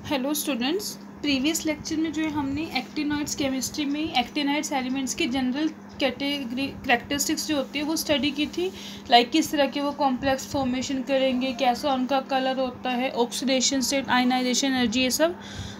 Hello students. Previous lecture में जो है हमने एक्टिनॉइड्स केमिस्ट्री में एक्टिनाइड्स एलिमेंट्स की जनरल कैटेगरी करैक्टरिस्टिक्स जो होती है वो स्टडी की थी। लाइक किस तरह के वो कॉम्प्लेक्स फॉर्मेशन करेंगे, कैसा उनका कलर होता है, ऑक्सीडेशन स्टेट, आयनाइजेशन एनर्जी, ये सब।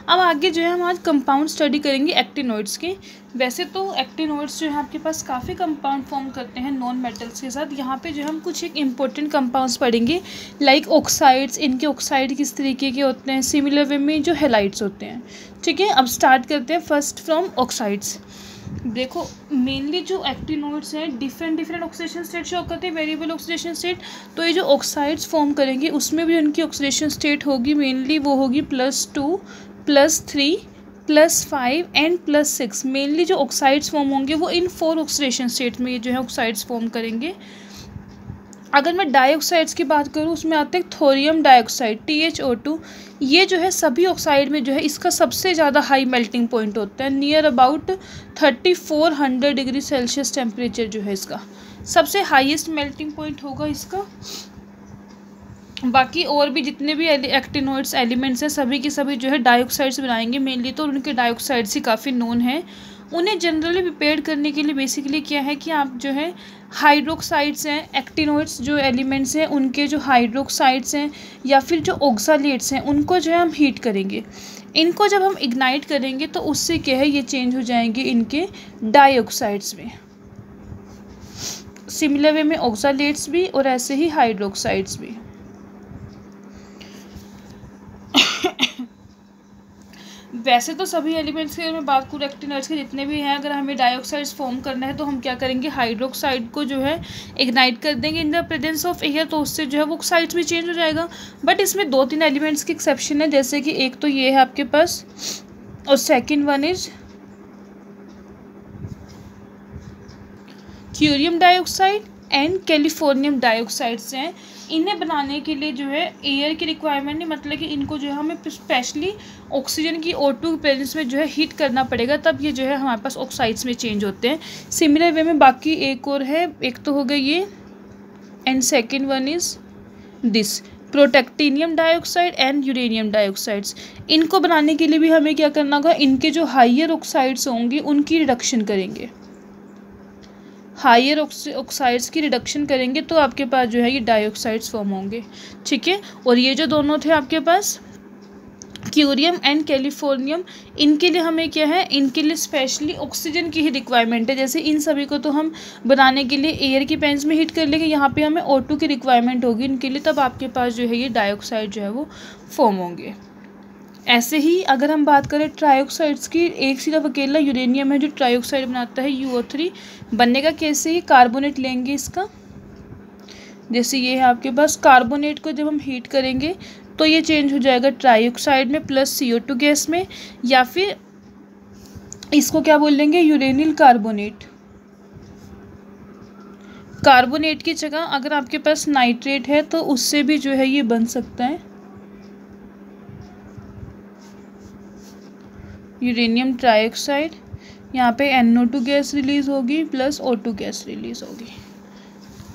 अब आगे जो है हम आज कंपाउंड स्टडी करेंगे एक्टिनॉइड्स के। वैसे तो एक्टिनॉइड्स जो है आपके पास काफ़ी कंपाउंड फॉर्म करते हैं नॉन मेटल्स के साथ। यहाँ पे जो है हम कुछ एक इम्पोर्टेंट कंपाउंड्स पढ़ेंगे लाइक ऑक्साइड्स। इनके ऑक्साइड किस तरीके के होते हैं, सिमिलर वे में जो हैलाइड्स होते हैं। ठीक है, अब स्टार्ट करते हैं फर्स्ट फ्रॉम ऑक्साइड्स। देखो मेनली जो एक्टिनॉइड्स हैं डिफरेंट ऑक्सीडेशन स्टेट शो करते हैं, वेरिएबल ऑक्सीडेशन स्टेट। तो ये जो ऑक्साइड्स फॉर्म करेंगे उसमें भी उनकी ऑक्सीडेशन स्टेट होगी, मेनली वो होगी +2 +3 +5 एंड +6। मेनली जो ऑक्साइड्स फॉर्म होंगे वो इन 4 ऑक्सीडेशन स्टेट में ये जो है ऑक्साइड्स फॉर्म करेंगे। अगर मैं डाइऑक्साइड्स की बात करूँ उसमें आते हैं थोरियम डाइऑक्साइड THO2। ये जो है सभी ऑक्साइड में जो है इसका सबसे ज़्यादा हाई मेल्टिंग पॉइंट होता है, near about 3400 degree Celsius temperature जो है इसका सबसे हाईएस्ट मेल्टिंग पॉइंट होगा इसका। बाकी और भी जितने भी एक्टिनॉइड्स एलिमेंट्स हैं सभी के सभी जो है डाइऑक्साइड्स बनाएंगे मेनली, तो उनके डाइऑक्साइड्स ही काफ़ी नोन है। उन्हें जनरली प्रिपेयर करने के लिए बेसिकली क्या है कि आप जो है हाइड्रोक्साइड्स हैं, एक्टिनॉइड्स जो एलिमेंट्स हैं उनके जो हाइड्रोक्साइड्स हैं या फिर जो ऑक्सालेट्स हैं उनको जो है हम हीट करेंगे। इनको जब हम इग्नाइट करेंगे तो उससे क्या है ये चेंज हो जाएंगे इनके डाइऑक्साइड्स में, सिमिलर वे में ऑक्सालेट्स भी और ऐसे ही हाइड्रोक्साइड्स भी। वैसे तो सभी एलिमेंट्स की अगर मैं बात करूँ एक्टिनॉइड्स के जितने भी हैं, अगर हमें डाइऑक्साइड्स फॉर्म करना है तो हम क्या करेंगे, हाइड्रोक्साइड को जो है इग्नाइट कर देंगे in the presence of air, तो उससे जो है वो ऑक्साइड्स भी चेंज हो जाएगा। बट इसमें 2-3 एलिमेंट्स की एक्सेप्शन है, जैसे कि एक तो ये है आपके पास और second one is curium dioxide and californium dioxides हैं। इन्हें बनाने के लिए जो है एयर की रिक्वायरमेंट नहीं, मतलब कि इनको जो है हमें स्पेशली ऑक्सीजन की O2 के प्रेजेंस में जो है हीट करना पड़ेगा, तब ये जो है हमारे पास ऑक्साइड्स में चेंज होते हैं। सिमिलर वे में बाकी एक और है, एक तो हो गया ये and second one is this protactinium dioxide and uranium dioxides. इनको बनाने के लिए भी हमें क्या करना होगा, इनके जो हाइयर ऑक्साइड्स होंगे उनकी रिडक्शन करेंगे, हायर ऑक्साइड्स की रिडक्शन करेंगे तो आपके पास जो है ये डाइऑक्साइड्स फॉर्म होंगे। ठीक है, और ये जो दोनों थे आपके पास क्यूरियम एंड कैलिफोर्नियम, इनके लिए हमें क्या है, इनके लिए स्पेशली ऑक्सीजन की ही रिक्वायरमेंट है। जैसे इन सभी को तो हम बनाने के लिए एयर की पेंस में हीट कर लेंगे, यहाँ पे हमें O2 की रिक्वायरमेंट होगी इनके लिए, तब आपके पास जो है ये डाइऑक्साइड जो है वो फॉर्म होंगे। ऐसे ही अगर हम बात करें ट्राइऑक्साइड्स की, एक सिर्फ अकेला यूरेनियम है जो ट्राइऑक्साइड बनाता है UO3। बनने का कैसे, ही कार्बोनेट लेंगे इसका, जैसे ये है आपके पास कार्बोनेट को जब हम हीट करेंगे तो ये चेंज हो जाएगा ट्राइऑक्साइड में प्लस CO2 गैस में, या फिर इसको क्या बोल लेंगे, यूरेनिल कार्बोनेट। कार्बोनेट की जगह अगर आपके पास नाइट्रेट है तो उससे भी जो है ये बन सकता है यूरेनियम ट्राइऑक्साइड। यहाँ पे NO2 गैस रिलीज होगी प्लस O2 गैस रिलीज होगी।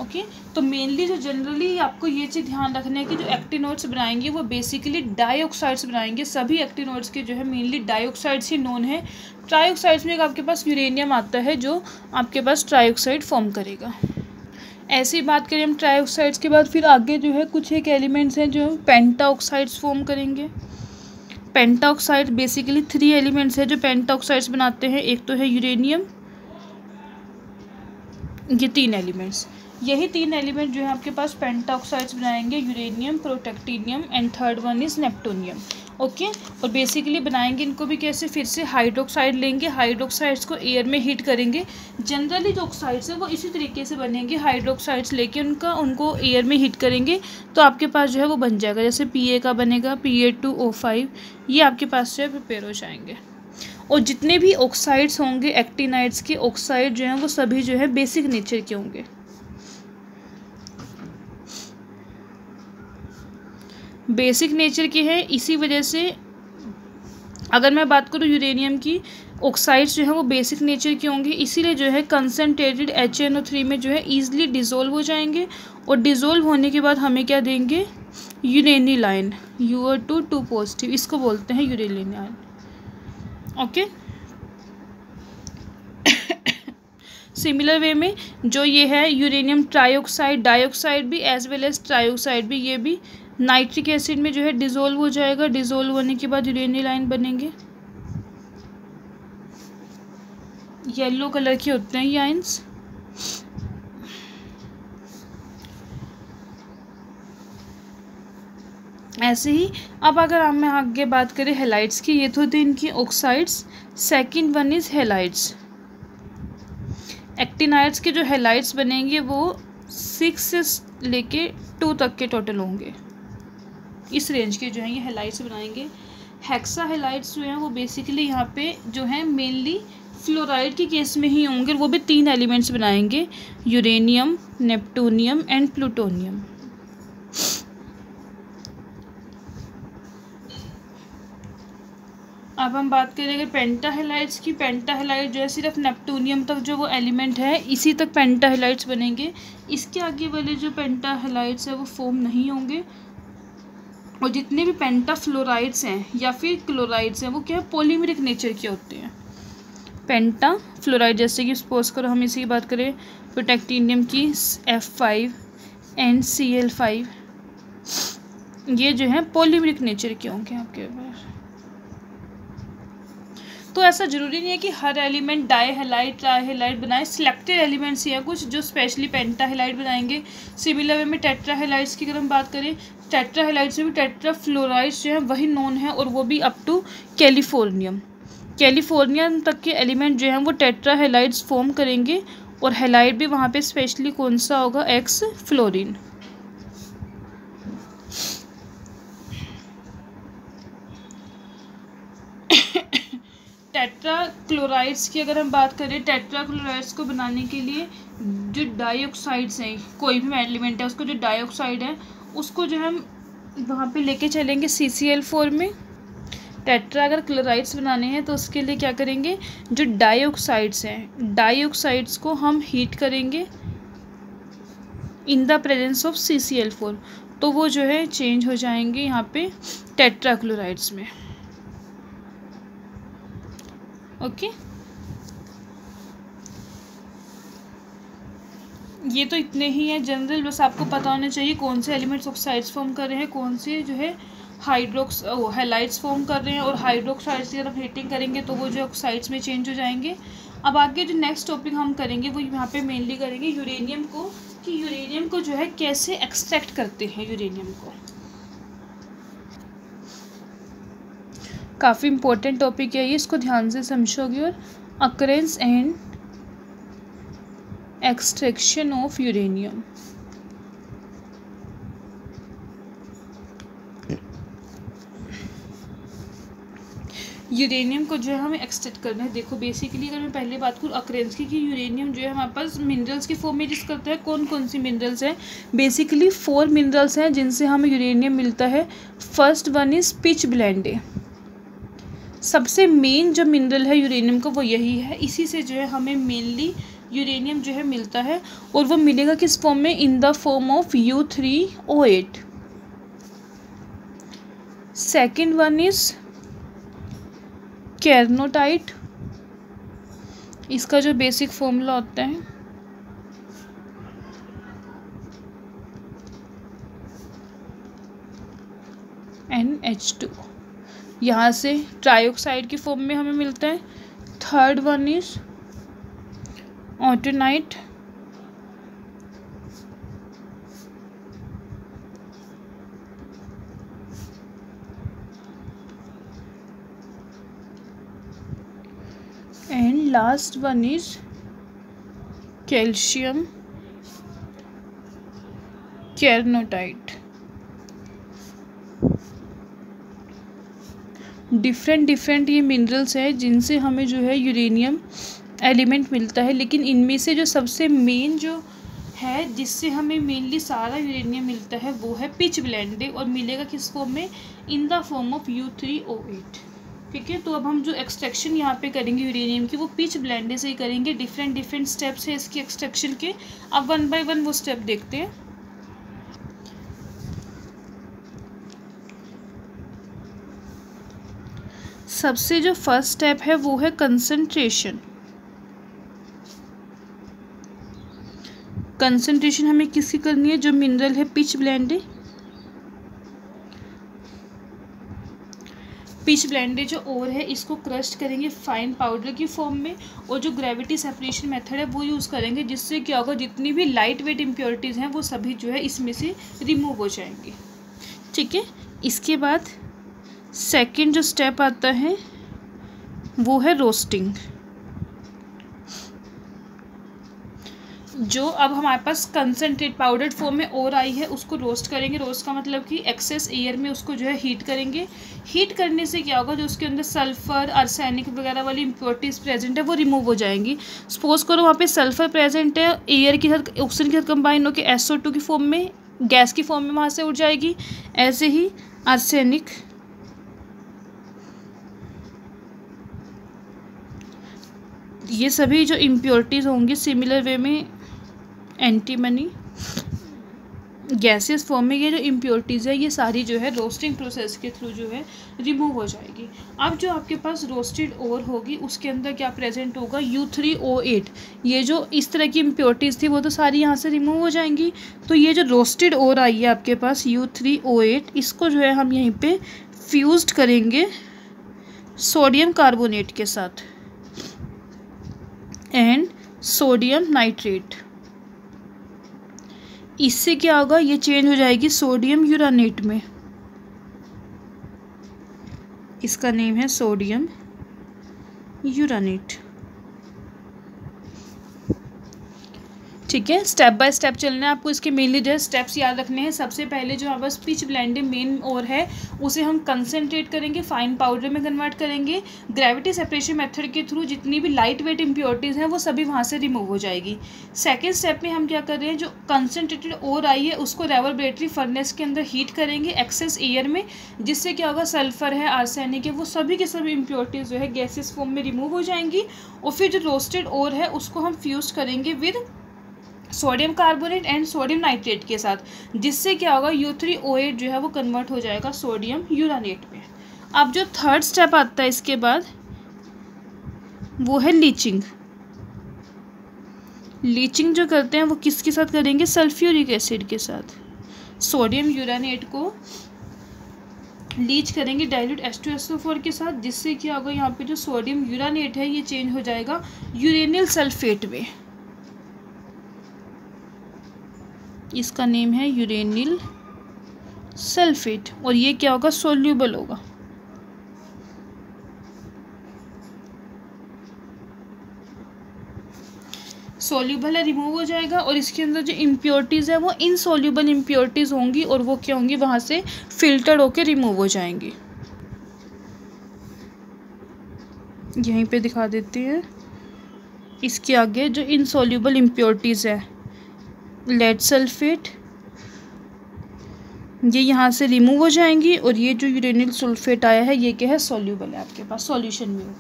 ओके, तो मेनली जो जनरली आपको ये चीज़ ध्यान रखना है कि जो एक्टिनॉइड्स बनाएंगे वो बेसिकली डाइऑक्साइड्स बनाएंगे। सभी एक्टिनॉइड्स के जो है मेनली डाइऑक्साइड्स ही नोन है। ट्राइऑक्साइड्स में आपके पास यूरेनियम आता है जो आपके पास ट्राइऑक्साइड फॉर्म करेगा। ऐसी बात करें हम ट्राइऑक्साइड्स के बाद, फिर आगे जो है कुछ एक एलिमेंट्स हैं जो पेंटाऑक्साइड्स फॉर्म करेंगे। पेंटाऑक्साइड बेसिकली 3 एलिमेंट्स है जो पेंटाऑक्साइड्स बनाते हैं, एक तो है यूरेनियम, ये 3 एलिमेंट्स, यही 3 एलिमेंट जो है आपके पास पेंटाऑक्साइड्स बनाएंगे, uranium, protactinium and third one is neptunium. Okay, और बेसिकली बनाएंगे इनको भी कैसे, फिर से हाइड्रोक्साइड लेंगे, हाइड्रोक्साइड्स को एयर में हीट करेंगे। जनरली जो ऑक्साइड्स है वो इसी तरीके से बनेंगे, हाइड्रोक्साइड्स लेके उनको एयर में हीट करेंगे तो आपके पास जो है वो बन जाएगा। जैसे Pa का बनेगा Pa2O5, ये आपके पास जो है प्रिपेयर हो जाएंगे। और जितने भी ऑक्साइड्स होंगे एक्टिनाइड्स के, ऑक्साइड जो हैं वो सभी जो है बेसिक नेचर के होंगे। बेसिक नेचर के हैं, इसी वजह से अगर मैं बात करूँ यूरेनियम की, ऑक्साइड्स जो है वो बेसिक नेचर के होंगे, इसीलिए जो है कंसनट्रेटेड HNO3 में जो है ईजिली डिज़ोल्व हो जाएंगे, और डिज़ोल्व होने के बाद हमें क्या देंगे, यूरेनिलाइन, Ur2 2 पॉजिटिव, इसको बोलते हैं यूरेनिलाइन। ओके। सिमिलर वे में जो ये है यूरेनियम ट्राइऑक्साइड, डाइऑक्साइड भी एज वेल एज ट्राइऑक्साइड भी, ये भी नाइट्रिक एसिड में जो है डिसोल्व हो जाएगा। डिसोल्व होने के बाद यूरेनिलाइन बनेंगे। येलो कलर के होते हैं ये आयंस। ऐसे ही अब अगर हम आगे बात करें हेलाइड्स की, ये तो होते हैं इनकी oxides. Second one is halides. Actinides के जो हेलाइड्स बनेंगे वो 6 से लेके 2 तक के टोटल होंगे, इस रेंज के जो है ये हेलाइड्स बनाएंगे। हेक्सा हेलाइड्स जो हैं वो बेसिकली यहाँ पे जो है मेनली फ्लोराइड के केस में ही होंगे, वो भी 3 एलिमेंट्स बनाएंगे, यूरेनियम, नेप्टूनियम एंड प्लूटोनियम। अब हम बात करेंगे पेंटाहेलाइड्स की। पेंटाहेलाइड जो है सिर्फ नेप्टूनियम तक जो वो एलिमेंट है इसी तक पेंटाहेलाइड्स बनेंगे। इसके आगे वाले जो पेंटाहेलाइड्स है वो फॉर्म नहीं होंगे। और जितने भी पेंटाफ्लोराइड्स हैं या फिर क्लोराइड्स हैं वो क्या है, पॉलीमेरिक नेचर के होते हैं। पेंटाफ्लोराइड जैसे कि सपोज करो हम इसी की बात करें, प्रोटेक्टिनियम की F5 NCl5, ये जो है पॉलीमेरिक नेचर के होंगे आपके पास। तो ऐसा ज़रूरी नहीं है कि हर एलिमेंट डाईहेलाइड ट्राईहेलाइड बनाए, सिलेक्टेड एलिमेंट्स ही हैं कुछ जो स्पेशली पेंटाहेलाइड बनाएंगे। सिमिलर वे में टेट्राहेलाइड्स की अगर हम बात करें, टेट्राहेलाइड्स में भी टेट्राफ्लोराइड्स जो है वही नोन है और वो भी अप टू कैलिफोर्नियम। कैलिफोर्नियम तक के एलिमेंट जो हैं वो टेट्राहेलाइड्स फॉर्म करेंगे और हेलाइड भी वहाँ पे स्पेशली कौन सा होगा, एक्स फ्लोरीन। टेट्राक्लोराइड्स की अगर हम बात करें, टेट्राक्लोराइड्स को बनाने के लिए जो डाइऑक्साइड्स हैं, कोई भी एलिमेंट है उसको जो डाइऑक्साइड है उसको जो हम वहाँ पे लेके चलेंगे CCl4 में। टेट्रा अगर क्लोराइड्स बनाने हैं तो उसके लिए क्या करेंगे, जो डाइऑक्साइड्स हैं डाइऑक्साइड्स को हम हीट करेंगे in the presence of CCl4, तो वो जो है चेंज हो जाएंगे यहाँ पे टेट्राक्लोराइड्स में। ओके, ये तो इतने ही हैं जनरल, बस आपको पता होना चाहिए कौन से एलिमेंट्स ऑक्साइड्स फॉर्म कर रहे हैं, कौन से जो है हेलाइड्स फॉर्म कर रहे हैं। और हाइड्रोक्साइड्स की अगर हम हीटिंग करेंगे तो वो जो ऑक्साइड्स में चेंज हो जाएंगे। अब आगे जो नेक्स्ट टॉपिक हम करेंगे वो यहाँ पे मेनली करेंगे यूरेनियम को, कि यूरेनियम को जो है कैसे एक्सट्रैक्ट करते हैं यूरेनियम को। काफ़ी इम्पोर्टेंट टॉपिक है ये, इसको ध्यान से समझोगे। और occurrence and extraction of uranium. Uranium को जो है हमें एक्सट्रैक्ट करना है। देखो बेसिकली अगर मैं पहले बात करूँ अकरेंस की, कि यूरेनियम जो है हमारे पास मिनरल्स की फॉर्म में एग्जिस्ट करता है। कौन कौन सी मिनरल्स हैं, बेसिकली 4 मिनरल्स हैं जिनसे हमें यूरेनियम मिलता है। First one is pitch blende, सबसे मेन जो मिनरल है यूरेनियम का वो यही है, इसी से जो है हमें मेनली यूरेनियम जो है मिलता है। और वो मिलेगा किस फॉर्म में, in the form of U3O8। Second one is carnotite, इसका जो बेसिक फॉर्मूला होता है NH2, यहाँ से ट्राइऑक्साइड की फॉर्म में हमें मिलता है। Third one is autunite, and last one is calcium carnotite. Different ये मिनरल्स हैं जिनसे हमें जो है यूरेनियम एलिमेंट मिलता है। लेकिन इनमें से जो सबसे मेन जो है जिससे हमें मेनली सारा यूरेनियम मिलता है वो है पिच ब्लेंडे, और मिलेगा किस फॉर्म में, in the form of U3O8। ठीक है, तो अब हम जो एक्सट्रैक्शन यहाँ पे करेंगे यूरेनियम की वो पिच ब्लेंडे से ही करेंगे। डिफरेंट स्टेप्स है इसकी एक्सट्रैक्शन के। अब 1 बाय 1 वो स्टेप देखते हैं। सबसे जो फर्स्ट स्टेप है वो है कंसंट्रेशन। कंसंट्रेशन हमें किसकी करनी है, जो मिनरल है पिच ब्लेंडे। पिच ब्लेंडे जो ओर है इसको क्रश करेंगे फाइन पाउडर की फॉर्म में, और जो ग्रेविटी सेपरेशन मेथड है वो यूज़ करेंगे, जिससे क्या होगा, जितनी भी लाइट वेट इम्प्योरिटीज़ हैं वो सभी जो है इसमें से रिमूव हो जाएंगी। ठीक है, इसके बाद सेकंड जो स्टेप आता है वो है रोस्टिंग। जो अब हमारे पास कंसनट्रेट पाउडर्ड फॉर्म में और आई है उसको रोस्ट करेंगे। रोस्ट का मतलब कि एक्सेस एयर में उसको जो है हीट करेंगे। हीट करने से क्या होगा, जो उसके अंदर सल्फर आर्सेनिक वगैरह वाली इम्प्योरिटीज़ प्रेजेंट है वो रिमूव हो जाएंगी। सपोज करो वहाँ पे सल्फर प्रेजेंट है, एयर के साथ ऑक्सीजन के साथ कंबाइन होकर SO2 की फॉर्म में, गैस की फॉर्म में वहाँ से उड़ जाएगी। ऐसे ही आर्सेनिक, ये सभी जो इम्प्योरिटीज़ होंगी सिमिलर वे में एंटीमनी गैसेस फॉर्म में ये जो इम्प्योरिटीज़ है ये सारी जो है रोस्टिंग प्रोसेस के थ्रू जो है रिमूव हो जाएगी। अब जो आपके पास रोस्टेड ओर होगी उसके अंदर क्या प्रेजेंट होगा, U3O8। ये जो इस तरह की इम्प्योरिटीज़ थी वो तो सारी यहाँ से रिमूव हो जाएंगी। तो ये जो रोस्टेड ओर आई है आपके पास U3O8, इसको जो है हम यहीं पे फ्यूज्ड करेंगे सोडियम कार्बोनेट के साथ एंड सोडियम नाइट्रेट। इससे क्या होगा, ये चेंज हो जाएगी सोडियम यूरानेट में। इसका नेम है सोडियम यूरानेट। ठीक है, स्टेप बाय स्टेप चलना है आपको। इसके मेनली जो स्टेप्स याद रखने हैं। सबसे पहले जो हमारे पास पिच ब्लेंडे मेन और है उसे हम कंसनट्रेट करेंगे, फाइन पाउडर में कन्वर्ट करेंगे। ग्रेविटी सेपरेशन मेथड के थ्रू जितनी भी लाइट वेट इम्प्योरिटीज़ हैं वो सभी वहाँ से रिमूव हो जाएगी। सेकेंड स्टेप में हम क्या कर रहे हैं, जो कंसनट्रेटेड और आई है उसको रेवर्बरेटरी फर्नेस के अंदर हीट करेंगे एक्सेस एयर में, जिससे क्या होगा, सल्फर है आर्सेनिक है वो सभी के सभी इम्प्योरिटीज़ जो है गैसेस फॉर्म में रिमूव हो जाएंगी। और फिर जो रोस्टेड और है उसको हम फ्यूज करेंगे with sodium carbonate and sodium nitrate के साथ, जिससे क्या होगा, U3O8 जो है वो कन्वर्ट हो जाएगा सोडियम यूरानेट में। अब जो थर्ड स्टेप आता है इसके बाद वो है लीचिंग। लीचिंग जो करते हैं वो किसके साथ करेंगे, सल्फ्यूरिक एसिड के साथ। सोडियम यूरानेट को लीच करेंगे डाइल्यूट H2SO4 के साथ, जिससे क्या होगा, यहाँ पे जो सोडियम यूरानेट है ये चेंज हो जाएगा यूरेनिल सल्फेट में। इसका नेम है यूरेनिल सल्फेट, और ये क्या होगा, सोल्यूबल होगा। सोल्यूबल है, रिमूव हो जाएगा। और इसके अंदर जो इम्प्योरिटीज़ है वो इनसोल्यूबल इम्प्योरिटीज़ होंगी और वो क्या होंगी, वहाँ से फिल्टर्ड होकर रिमूव हो जाएंगी। यहीं पे दिखा देते हैं। इसके आगे जो इनसोल्यूबल इम्प्योरिटीज़ है, लेड सल्फेट, ये यहाँ से रिमूव हो जाएंगी। और ये जो यूरेनिल सल्फेट आया है ये क्या है, सोल्यूबल है, आपके पास सॉल्यूशन में होगा।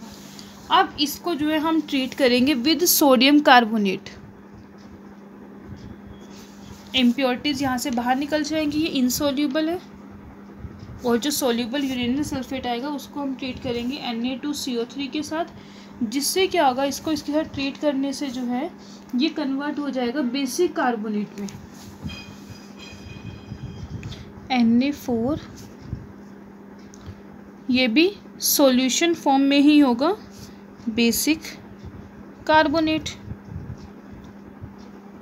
अब इसको जो है हम ट्रीट करेंगे विद सोडियम कार्बोनेट। इम्प्योरिटीज़ यहाँ से बाहर निकल जाएंगी, ये इनसोल्यूबल है। और जो सोल्यूबल यूरेनिल सल्फेट आएगा उसको हम ट्रीट करेंगे Na2CO3 के साथ, जिससे क्या होगा, इसको इसके साथ ट्रीट करने से जो है ये कन्वर्ट हो जाएगा बेसिक कार्बोनेट में, Na4। ये भी सॉल्यूशन फॉर्म में ही होगा, बेसिक कार्बोनेट।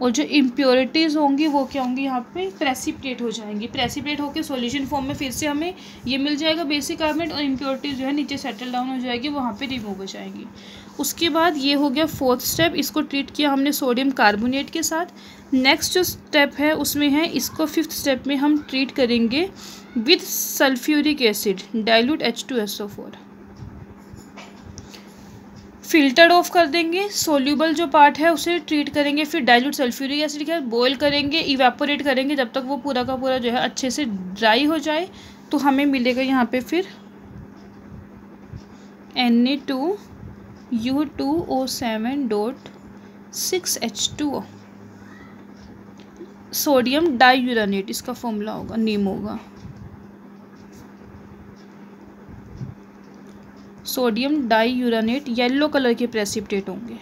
और जो इम्प्योरिटीज़ होंगी वो क्या होंगी, यहाँ पे प्रेसिपिटेट हो जाएंगी। प्रेसिपिटेट होकर सॉल्यूशन फॉर्म में फिर से हमें ये मिल जाएगा बेसिक कार्बोनेट, और इम्प्योरिटीज़ जो है नीचे सेटल डाउन हो जाएगी, वहाँ पे रिमूव हो जाएंगी। उसके बाद ये हो गया फोर्थ स्टेप, इसको ट्रीट किया हमने सोडियम कार्बोनेट के साथ। नेक्स्ट जो स्टेप है उसमें है, इसको फिफ्थ स्टेप में हम ट्रीट करेंगे with sulphuric acid dilute H2SO4। Filtered of कर देंगे, सोल्यूबल जो पार्ट है उसे ट्रीट करेंगे, फिर डाइल्यूट सल्फ्यूरिक एसिड के साथ बॉयल करेंगे, इवेपोरेट करेंगे जब तक वो पूरा का पूरा जो है अच्छे से ड्राई हो जाए। तो हमें मिलेगा यहाँ पे फिर Na2U2O7.6H2O, सोडियम डाईयूरानेट इसका फॉर्मूला होगा, नेम होगा सोडियम डाईयूरानेट येलो कलर के प्रेसिपिटेट होंगे।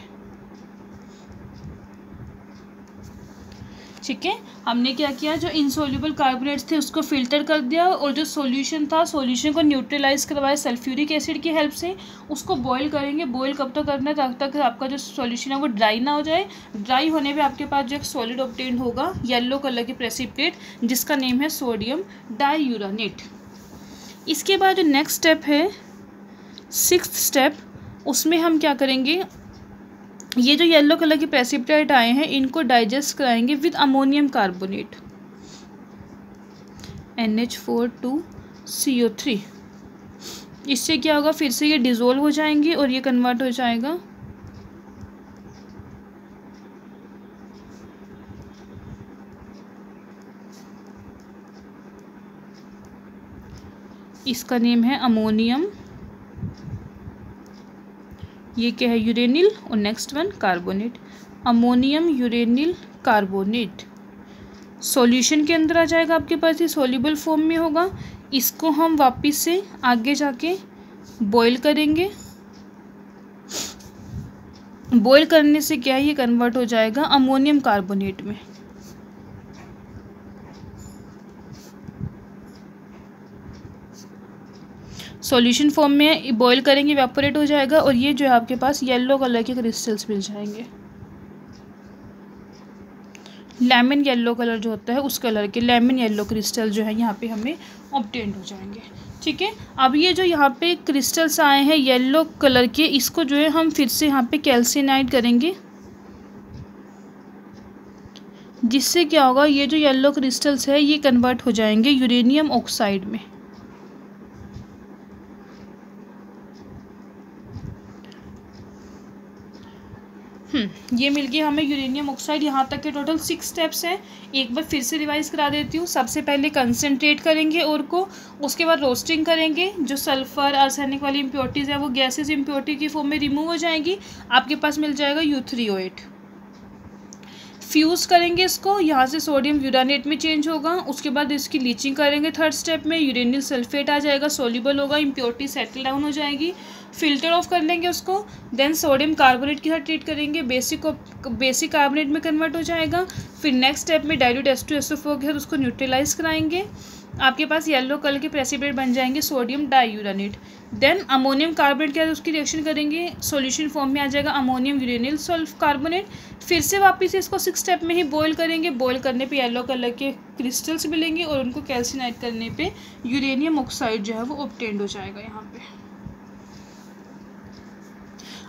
ठीक है, हमने क्या किया, जो इनसोल्यूबल कार्बोनेट्स थे उसको फिल्टर कर दिया और जो सॉल्यूशन था सॉल्यूशन को न्यूट्रलाइज करवाया सल्फ्यूरिक एसिड की हेल्प से। उसको बॉईल करेंगे। बॉईल कब तक करना है, तब तक आपका जो सॉल्यूशन है वो ड्राई ना हो जाए। ड्राई होने पे आपके पास जो एक सॉलिड ऑब्टेन होगा येलो कलर की प्रेसिपिटेट, जिसका नेम है सोडियम डाईयूरानेट। इसके बाद जो नेक्स्ट स्टेप है, 6th स्टेप, उसमें हम क्या करेंगे, ये जो येलो कलर के प्रेसिपिटेट आए हैं इनको डाइजेस्ट कराएंगे with ammonium carbonate NH4 2CO3। इससे क्या होगा, फिर से ये डिज़ोल्व हो जाएंगे और ये कन्वर्ट हो जाएगा इसका नेम है अमोनियम, ये क्या है, यूरेनिल, और next one carbonate, ammonium uranyl carbonate. Solution के अंदर आ जाएगा आपके पास, ये सॉल्युबल फॉर्म में होगा। इसको हम वापस से आगे जाके बॉईल करेंगे। बॉईल करने से क्या है, ये कन्वर्ट हो जाएगा अमोनियम कार्बोनेट में। सॉल्यूशन फॉर्म में बॉईल करेंगे, इवेपोरेट हो जाएगा और ये जो है आपके पास येलो कलर के क्रिस्टल्स मिल जाएंगे। लेमन येलो कलर जो होता है उस कलर के लेमन येलो क्रिस्टल जो है यहाँ पे हमें ऑब्टेन्ड हो जाएंगे। ठीक है, अब ये जो यहाँ पे क्रिस्टल्स आए हैं येलो कलर के, इसको जो है हम फिर से यहाँ पे कैल्सिनाइड करेंगे, जिससे क्या होगा, ये जो येलो क्रिस्टल्स है ये कन्वर्ट हो जाएंगे यूरेनियम ऑक्साइड में। ये मिल गया हमें यूरेनियम ऑक्साइड। यहाँ तक के टोटल 6 स्टेप्स हैं। एक बार फिर से रिवाइज करा देती हूँ। सबसे पहले कंसनट्रेट करेंगे और को, उसके बाद रोस्टिंग करेंगे। जो सल्फर आर्सेनिक वाली इम्प्योरिटीज़ है वो गैसेस इम्प्योरिटी की फॉर्म में रिमूव हो जाएंगी। आपके पास मिल जाएगा U3O8। फ्यूज़ करेंगे इसको, यहाँ से सोडियम यूरानेट में चेंज होगा। उसके बाद इसकी लीचिंग करेंगे। 3rd स्टेप में यूरेनिल सल्फेट आ जाएगा, सोल्यूबल होगा, इम्प्योरिटी सेटल डाउन हो जाएगी। फिल्टर ऑफ कर लेंगे उसको। देन सोडियम कार्बोनेट के साथ ट्रीट करेंगे, बेसिक कार्बोनेट में कन्वर्ट हो जाएगा। फिर नेक्स्ट स्टेप में डाइल्यूट H2SO4 के साथ उसको न्यूट्रलाइज कराएंगे। आपके पास येलो कलर के प्रेसिपिटेट बन जाएंगे सोडियम डाईयूरानेट। देन अमोनियम कार्बोनेट के साथ उसकी रिएक्शन करेंगे, सॉल्यूशन फॉर्म में आ जाएगा अमोनियम यूरेनिल सल्फ कार्बोनेट। फिर से वापस इसको 6 स्टेप में ही बॉईल करेंगे। बॉईल करने पे येलो कलर के क्रिस्टल्स मिलेंगे और उनको कैल्सिनाइड करने पे यूरेनियम ऑक्साइड जो है वो ऑब्टेन्ड हो जाएगा यहाँ पे।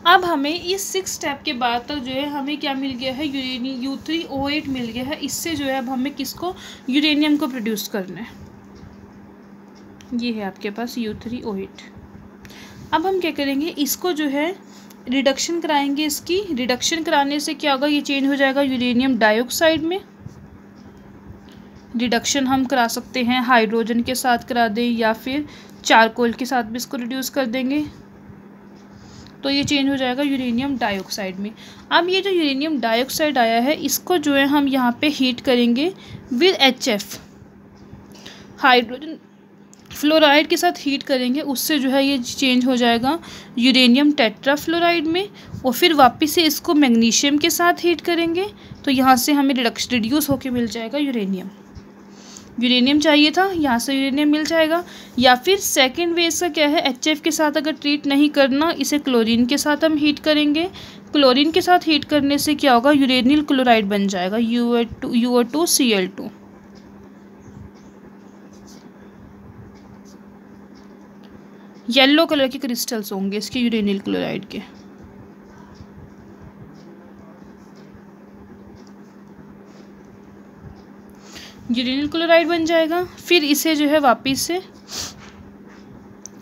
अब हमें इस 6 स्टेप के बाद तक जो है हमें क्या मिल गया है, U3O8 मिल गया है। इससे जो है अब हमें किसको, यूरेनियम को प्रोड्यूस करना है। ये है आपके पास U3O8। अब हम क्या करेंगे, इसको जो है रिडक्शन कराएंगे। इसकी रिडक्शन कराने से क्या होगा, ये चेंज हो जाएगा यूरेनियम डाइऑक्साइड में। रिडक्शन हम करा सकते हैं हाइड्रोजन के साथ करा दें या फिर चारकोल के साथ भी इसको रिड्यूस कर देंगे, तो ये चेंज हो जाएगा यूरेनियम डाइऑक्साइड में। अब ये जो यूरेनियम डाइऑक्साइड आया है इसको जो है हम यहाँ पे हीट करेंगे विद HF, हाइड्रोजन फ्लोराइड के साथ हीट करेंगे। उससे जो है ये चेंज हो जाएगा यूरेनियम टेट्राफ्लोराइड में। और फिर वापस से इसको मैग्नीशियम के साथ हीट करेंगे, तो यहाँ से हमें रिड्यूस होके मिल जाएगा यूरेनियम। यूरेनियम चाहिए था, यहाँ से यूरेनियम मिल जाएगा। या फिर सेकंड वे इसका क्या है, HF के साथ अगर ट्रीट नहीं करना, इसे क्लोरीन के साथ हम हीट करेंगे। क्लोरीन के साथ हीट करने से क्या होगा, यूरेनिल क्लोराइड बन जाएगा, UO2Cl2। येलो कलर के क्रिस्टल्स होंगे इसके यूरेनिल क्लोराइड के। यूरेनिल क्लोराइड बन जाएगा। फिर इसे जो है वापस से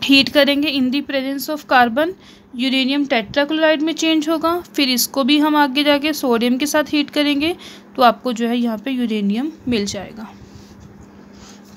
हीट करेंगे in the presence of carbon, uranium tetrachloride में चेंज होगा। फिर इसको भी हम आगे जाके सोडियम के साथ हीट करेंगे, तो आपको जो है यहाँ पे यूरेनियम मिल जाएगा।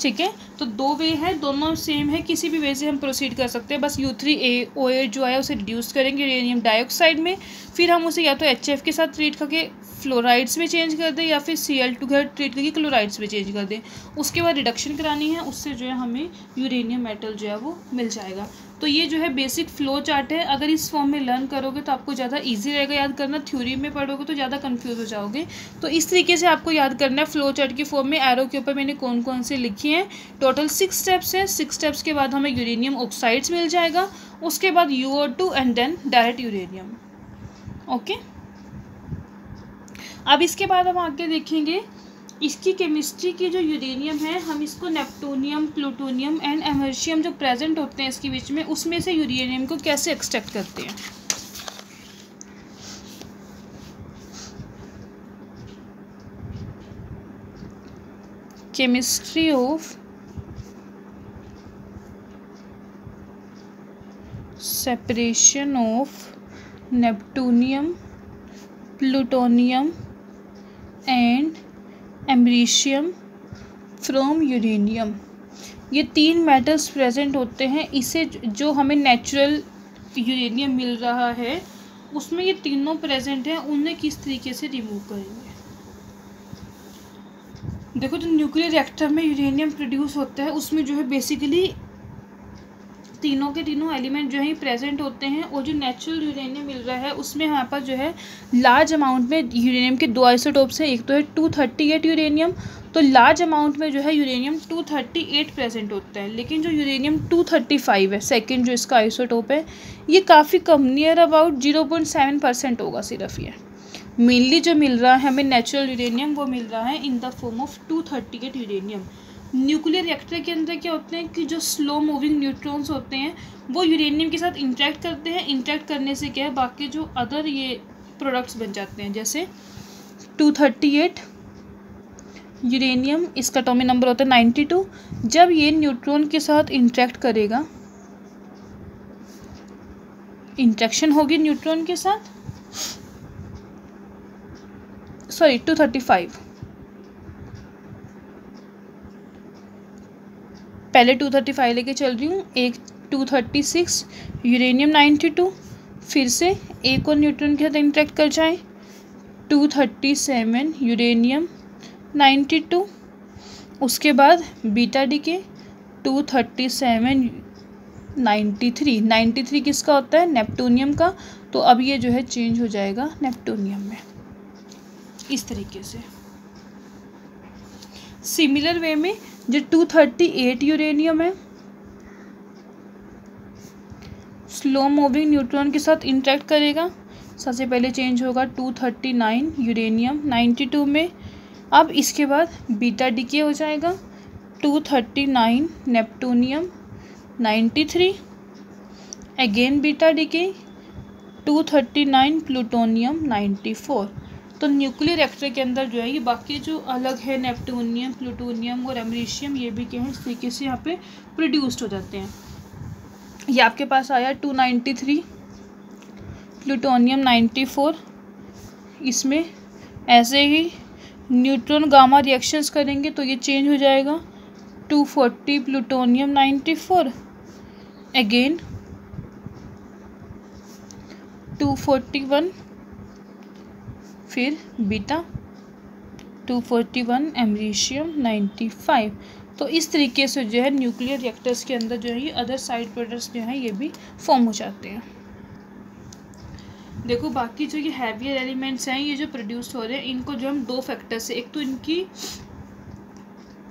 ठीक है, तो दो वे है, दोनों सेम है, किसी भी वे से हम प्रोसीड कर सकते हैं। बस U3OH जो है उसे रिड्यूस करेंगे यूरेनियम डाइऑक्साइड में, फिर हम उसे या तो HF के साथ ट्रीट करके फ्लोराइड्स में चेंज कर दें या फिर Cl2 के ट्रीट करके क्लोराइड्स में चेंज कर दें। उसके बाद रिडक्शन करानी है, उससे जो है हमें यूरेनियम मेटल जो है वो मिल जाएगा। तो ये जो है बेसिक फ्लो चार्ट है। अगर इस फॉर्म में लर्न करोगे तो आपको ज़्यादा इजी रहेगा याद करना, थ्योरी में पढ़ोगे तो ज़्यादा कंफ्यूज हो जाओगे। तो इस तरीके से आपको याद करना है फ्लो चार्ट की फॉर्म में। एरो के ऊपर मैंने कौन कौन से लिखे हैं, टोटल 6 स्टेप्स हैं। 6 स्टेप्स के बाद हमें यूरेनियम ऑक्साइड्स मिल जाएगा, उसके बाद UO2 and then direct uranium. Okay, अब इसके बाद हम आगे देखेंगे इसकी केमिस्ट्री की। जो यूरेनियम है हम इसको नेप्टूनियम, प्लूटोनियम एंड एमर्शियम जो प्रेजेंट होते हैं इसके बीच में, उसमें से यूरेनियम को कैसे एक्सट्रैक्ट करते हैं। Chemistry of separation of neptunium, plutonium and americium from uranium. ये 3 मेटल्स प्रेजेंट होते हैं। इसे जो हमें नेचुरल यूरेनियम मिल रहा है उसमें ये तीनों प्रेजेंट हैं, उन्हें किस तरीके से रिमूव करेंगे। देखो, जो न्यूक्लियर रिएक्टर में यूरेनियम प्रोड्यूस होता है उसमें जो है बेसिकली तीनों के तीनों एलिमेंट जो है प्रेजेंट होते हैं, और जो नेचुरल यूरेनियम मिल रहा है उसमें हमारे पास जो है लार्ज अमाउंट में यूरेनियम के 2 आइसोटोप्स हैं। एक तो है 238 यूरेनियम, तो लार्ज अमाउंट में जो है यूरेनियम 238 प्रेजेंट होता है। लेकिन जो यूरेनियम 235 है, सेकेंड जो इसका आइसोटोप है, ये काफ़ी कम, नियर अबाउट 0.7% होगा सिर्फ। ये मेनली जो मिल रहा है हमें नेचुरल यूरेनियम वो मिल रहा है इन the form of 238 uranium. Nuclear reactor के अंदर क्या होते हैं कि जो स्लो मूविंग न्यूट्रॉन्स होते हैं वो यूरेनियम के साथ इंटरेक्ट करते हैं। इंटरेक्ट करने से क्या है, बाकी जो अदर ये प्रोडक्ट्स बन जाते हैं, जैसे 238 यूरेनियम, इसका एटॉमिक नंबर होता है 92। जब ये न्यूट्रॉन के साथ इंटरेक्ट करेगा, इंटरेक्शन होगी न्यूट्रॉन के साथ, सॉरी 235, पहले 235 लेके चल रही हूँ, एक 236 यूरेनियम 92, फिर से एक और न्यूट्रॉन के साथ इंटरेक्ट कर जाए 237 यूरेनियम 92, उसके बाद बीटा डीके 237 93 किसका होता है, नेप्टूनियम का। तो अब ये जो है चेंज हो जाएगा नेप्टूनियम में, इस तरीके से। सिमिलर वे में जो 238 यूरेनियम है, स्लो मूविंग न्यूट्रॉन के साथ इंटरेक्ट करेगा, सबसे पहले चेंज होगा 239 यूरेनियम 92 में। अब इसके बाद बीटा डीके हो जाएगा 239 नेप्टूनियम 93, अगेन बीटा डीके 239 प्लूटोनियम 94। तो न्यूक्लियर रिएक्टर के अंदर जो है ये बाकी जो अलग है नेप्टूनियम, प्लूटोनियम और एमरीशियम, ये भी क्या है इस तरीके से यहाँ पे प्रोड्यूस्ड हो जाते हैं। ये आपके पास आया 293 प्लूटोनियम 94, इसमें ऐसे ही न्यूट्रॉन गामा रिएक्शंस करेंगे तो ये चेंज हो जाएगा 240 प्लूटोनियम 94, अगेन 241, फिर बीटा 241 एमरीशियम 95। तो इस तरीके से जो है न्यूक्लियर रिएक्टर्स के अंदर जो है ये अदर साइड प्रोडक्ट्स जो हैं ये भी फॉर्म हो जाते हैं। देखो, बाकी जो ये हैवियर एलिमेंट्स हैं ये जो प्रोड्यूस हो रहे हैं, इनको जो हम 2 फैक्टर से, एक तो इनकी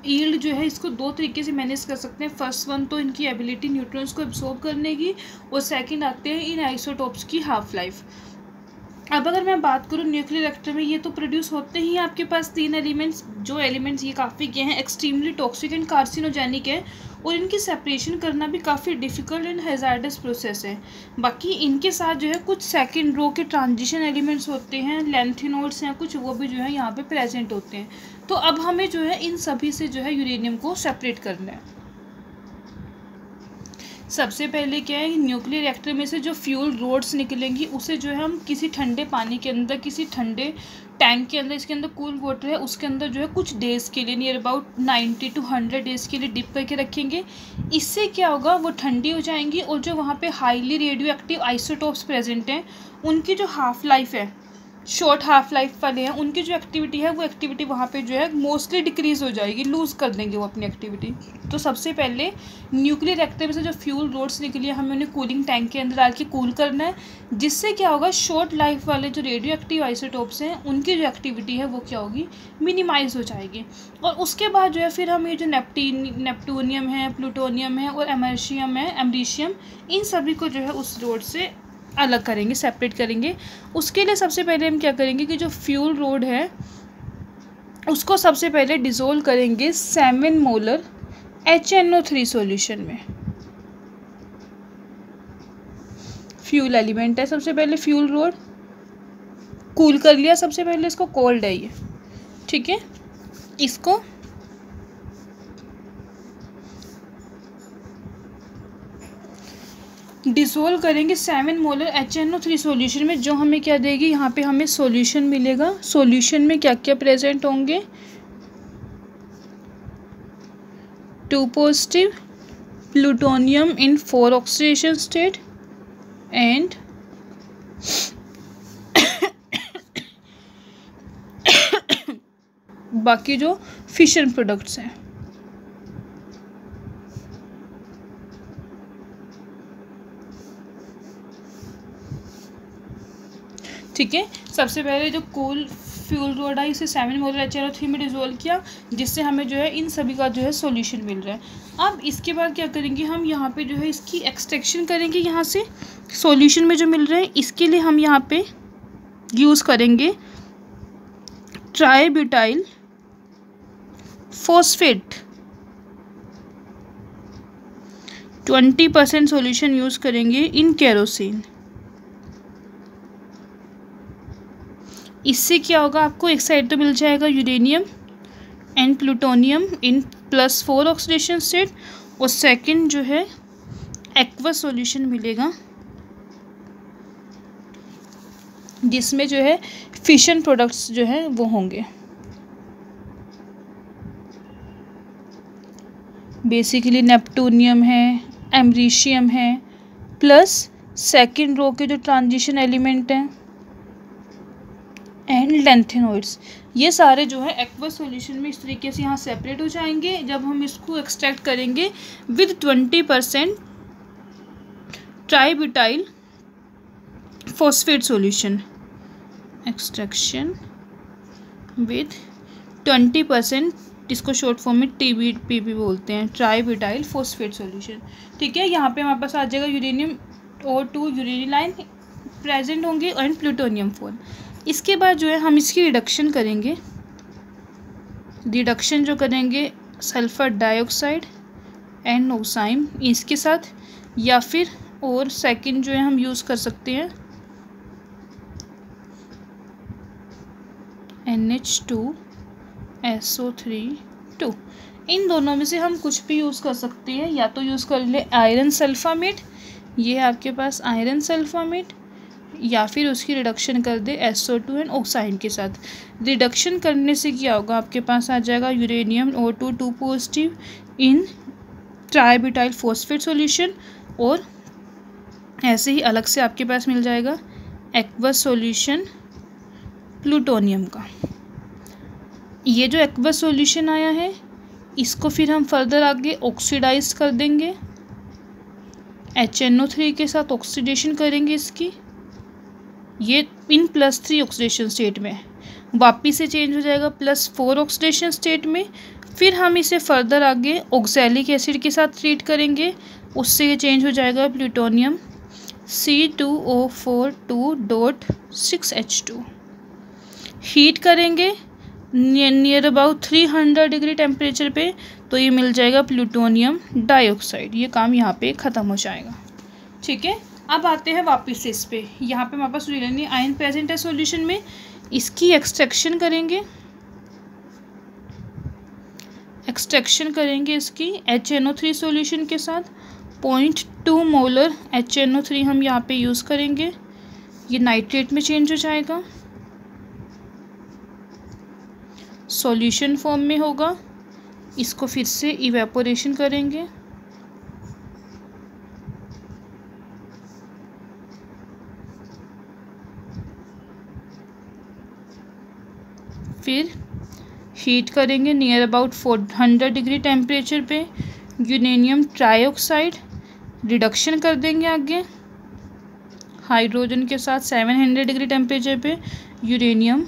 यील्ड जो है इसको 2 तरीके से मैनेज कर सकते हैं। फर्स्ट वन तो इनकी एबिलिटी न्यूट्रॉन्स को एब्सॉर्ब करने की, और सेकंड आते हैं इन आइसोटोप्स की हाफ लाइफ। अब अगर मैं बात करूँ न्यूक्लियर रिएक्टर में, ये तो प्रोड्यूस होते ही आपके पास 3 एलिमेंट्स, जो एलिमेंट्स ये काफ़ी क्या हैं, एक्सट्रीमली टॉक्सिक एंड कार्सिनोजेनिक है, और इनकी सेपरेशन करना भी काफ़ी डिफ़िकल्ट एंड हैज़ार्डस प्रोसेस है। बाकी इनके साथ जो है कुछ सेकेंड रो के ट्रांजिशन एलिमेंट्स होते हैं, लैंथिनोड्स हैं कुछ, वो भी जो है यहाँ पे प्रेजेंट होते हैं। तो अब हमें जो है इन सभी से जो है यूरेनियम को सेपरेट करना है। सबसे पहले क्या है, न्यूक्लियर रिएक्टर में से जो फ्यूल रोड्स निकलेंगी उसे जो है हम किसी ठंडे पानी के अंदर, किसी ठंडे टैंक के अंदर, इसके अंदर कूल वाटर है, उसके अंदर जो है कुछ डेज़ के लिए, नियर अबाउट 90 to 100 डेज़ के लिए डिप करके रखेंगे। इससे क्या होगा, वो ठंडी हो जाएंगी और जो वहाँ पे highly radio active isotopes present हैं उनकी जो हाफ लाइफ है, शॉर्ट हाफ लाइफ वाले हैं, उनकी जो एक्टिविटी है वो एक्टिविटी वहाँ पे जो है मोस्टली डिक्रीज़ हो जाएगी, लूज़ कर देंगे वो अपनी एक्टिविटी। तो सबसे पहले न्यूक्लियर रिएक्टर में से जो फ्यूल रोड्स निकली है हमें उन्हें कूलिंग टैंक के अंदर डाल के कूल करना है, जिससे क्या होगा, शॉर्ट लाइफ वाले जो रेडियो एक्टिव आइसोटोप्स हैं उनकी जो एक्टिविटी है वो क्या होगी, मिनिमाइज़ हो जाएगी। और उसके बाद जो है फिर हम ये जो नेप्टूनियम है, प्लूटोनियम है और एमरीशियम, इन सभी को जो है उस रोड से अलग करेंगे, सेपरेट करेंगे। उसके लिए सबसे पहले हम क्या करेंगे कि जो फ्यूल रोड है उसको सबसे पहले डिज़ोल्व करेंगे 7 मोलर HNO3 सॉल्यूशन में। फ्यूल एलिमेंट है, सबसे पहले फ्यूल रोड कूल कर लिया, सबसे पहले इसको कोल्ड है ये, ठीक है। इसको डिसोल्व करेंगे 7 मोलर HNO3 सॉल्यूशन में, जो हमें क्या देगी, यहाँ पे हमें सॉल्यूशन मिलेगा। सॉल्यूशन में क्या क्या प्रेजेंट होंगे, 2 positive plutonium in 4 oxidation state and बाकी जो फिशन प्रोडक्ट्स हैं। ठीक है, सबसे पहले जो कूल फ्यूल रोड है इसे 7 मोलर HNO3 में डिज़ोल्व किया, जिससे हमें जो है इन सभी का जो है सॉल्यूशन मिल रहा है। अब इसके बाद क्या करेंगे, हम यहाँ पे जो है इसकी एक्सट्रैक्शन करेंगे, यहाँ से सॉल्यूशन में जो मिल रहा है। इसके लिए हम यहाँ पे यूज़ करेंगे ट्राईब्यूटाइल फॉस्फेट, 20% सॉल्यूशन यूज़ करेंगे इन केरोसिन। इससे क्या होगा, आपको एक साइड तो मिल जाएगा uranium and plutonium in +4 oxidation state, और सेकंड जो है एक्वस सॉल्यूशन मिलेगा, जिसमें जो है फिशन प्रोडक्ट्स जो है वो होंगे। बेसिकली नेप्टूनियम है, एमरीशियम है, प्लस सेकंड रो के जो ट्रांजिशन एलिमेंट हैं एंड लैंथेनोइड्स, ये सारे जो है एक्वस सॉल्यूशन में इस तरीके से यहाँ सेपरेट हो जाएंगे। जब हम इसको एक्सट्रैक्ट करेंगे with 20% tributyl phosphate solution, extraction with 20%, इसको शॉर्ट फॉर्म में TBP बोलते हैं, ट्राईब्यूटाइल फॉस्फेट सॉल्यूशन। ठीक है, यहाँ पे हमारे पास आ जाएगा यूरेनियम O2 यूरेनिलाइन प्रेजेंट होंगे एंड प्लूटोनियम 4। इसके बाद जो है हम इसकी रिडक्शन करेंगे, रिडक्शन जो करेंगे सल्फर डाइऑक्साइड एंड ऑक्साइड इसके साथ, या फिर और सेकंड जो है हम यूज़ कर सकते हैं NH2SO3 इन दोनों में से हम कुछ भी यूज़ कर सकते हैं। या तो यूज़ कर ले आयरन सल्फामेट, ये है आपके पास आयरन सल्फामेट, या फिर उसकी रिडक्शन कर दे SO2 एंड ऑक्साइड के साथ। रिडक्शन करने से क्या होगा, आपके पास आ जाएगा uranium O2 2 positive in tributyl phosphate solution, और ऐसे ही अलग से आपके पास मिल जाएगा एक्वस सॉल्यूशन प्लूटोनियम का। ये जो एक्वस सॉल्यूशन आया है इसको फिर हम फर्दर आगे ऑक्सीडाइज कर देंगे, HNO3 के साथ ऑक्सीडेशन करेंगे इसकी, ये इन +3 ऑक्सीडेशन स्टेट में वापिस से चेंज हो जाएगा +4 ऑक्सीडेशन स्टेट में। फिर हम इसे फर्दर आगे ऑक्सैलिक एसिड के साथ ट्रीट करेंगे, उससे ये चेंज हो जाएगा प्लूटोनियम C2O4 2.6H2। हीट करेंगे नियर अबाउट 300 डिग्री टेम्परेचर पे, तो ये मिल जाएगा प्लूटोनियम डाइऑक्साइड। ये काम यहाँ पे ख़त्म हो जाएगा। ठीक है, अब आते हैं वापस से इस पे। यहाँ पे हमारे पास यूरेनियम आयन प्रेजेंट है सॉल्यूशन में, इसकी एक्सट्रैक्शन करेंगे, एक्सट्रैक्शन करेंगे इसकी HNO3 सॉल्यूशन के साथ। 0.2 मोलर HNO3 हम यहाँ पे यूज़ करेंगे, ये नाइट्रेट में चेंज हो जाएगा। सॉल्यूशन फॉर्म में होगा। इसको फिर से इवेपोरेशन करेंगे, फिर हीट करेंगे नियर अबाउट 400 डिग्री टेम्परेचर पे यूरेनियम ट्राइऑक्साइड, रिडक्शन कर देंगे आगे हाइड्रोजन के साथ 700 डिग्री टेम्परेचर पे यूरेनियम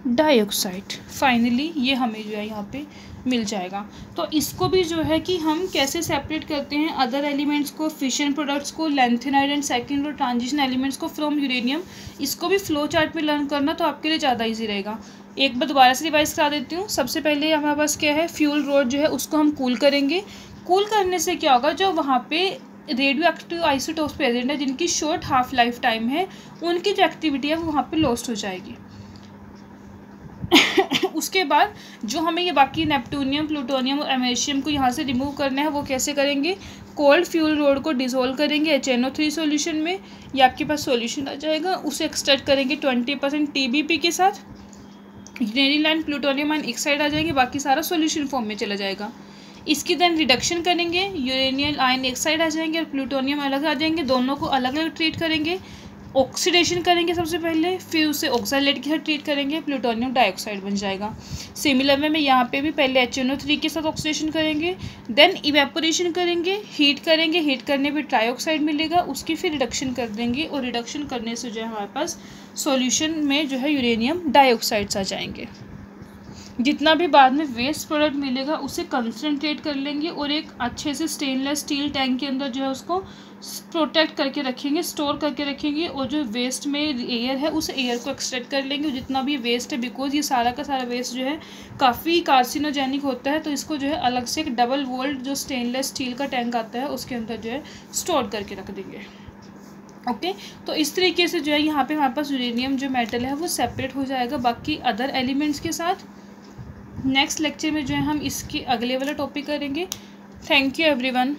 डाइऑक्साइड। फाइनली ये हमें जो है यहाँ पे मिल जाएगा। तो इसको भी जो है कि हम कैसे सेपरेट करते हैं अदर एलिमेंट्स को, फिशन प्रोडक्ट्स को, लैंथेनाइड एंड सेकेंड और ट्रांजिशन एलिमेंट्स को फ्रॉम यूरेनियम, इसको भी फ्लो चार्ट में लर्न करना तो आपके लिए ज़्यादा ईजी रहेगा। एक बार दोबारा से रिवाइज करा देती हूँ। सबसे पहले हमारे पास क्या है, फ्यूल रोड जो है उसको हम कूल करेंगे। कूल करने से क्या होगा, जो वहाँ पे रेडियो एक्टिव आइसोटोप्स प्रेजेंट है जिनकी शॉर्ट हाफ लाइफ टाइम है, उनकी जो एक्टिविटी है वो वहाँ पे लॉस्ट हो जाएगी। उसके बाद जो हमें ये बाकी नेप्टूनियम, प्लूटोनियम और एमेशियम को यहाँ से रिमूव करना है, वो कैसे करेंगे, कोल्ड फ्यूल रोड को डिसोल्व करेंगे HNO3 सॉल्यूशन में। ये आपके पास सॉल्यूशन आ जाएगा। उसे एक्सट्रैक्ट करेंगे 20% TBP के साथ। यूरेनियम एंड प्लूटोनियम आयन एक साइड आ जाएंगे, बाकी सारा सॉल्यूशन फॉर्म में चला जाएगा। इसकी देन रिडक्शन करेंगे, यूरेनियम आयन एक साइड आ जाएंगे और प्लूटोनियम अलग आ जाएंगे। दोनों को अलग अलग ट्रीट करेंगे। ऑक्सीडेशन करेंगे सबसे पहले, फिर उसे ऑक्साइलेट के साथ ट्रीट करेंगे, प्लूटोनियम डाइऑक्साइड बन जाएगा। सिमिलर वे में यहाँ पे भी पहले HNO3 के साथ ऑक्सीडेशन करेंगे, देन इवेपोरेशन करेंगे, हीट करेंगे। हीट करने पे ट्राइऑक्साइड मिलेगा, उसकी फिर रिडक्शन कर देंगे और रिडक्शन करने से जो है हमारे पास सॉल्यूशन में जो है यूरेनियम डाइऑक्साइड्स आ जाएंगे। जितना भी बाद में वेस्ट प्रोडक्ट मिलेगा उसे कंसनट्रेट कर लेंगे और एक अच्छे से स्टेनलेस स्टील टैंक के अंदर जो है उसको प्रोटेक्ट करके रखेंगे, स्टोर करके रखेंगे। और जो वेस्ट में एयर है उस एयर को एक्सट्रैक्ट कर लेंगे, जितना भी वेस्ट है, बिकॉज ये सारा का सारा वेस्ट जो है काफ़ी कार्सिनोजेनिक होता है, तो इसको जो है अलग से एक डबल वॉल्ड जो स्टेनलेस स्टील का टैंक आता है उसके अंदर जो है स्टोर करके रख देंगे। ओके तो इस तरीके से जो है यहाँ पे हमारे पास यूरेनियम जो मेटल है वो सेपरेट हो जाएगा बाकी अदर एलिमेंट्स के साथ। नेक्स्ट लेक्चर में जो है हम इसके अगले वाला टॉपिक करेंगे। Thank you everyone.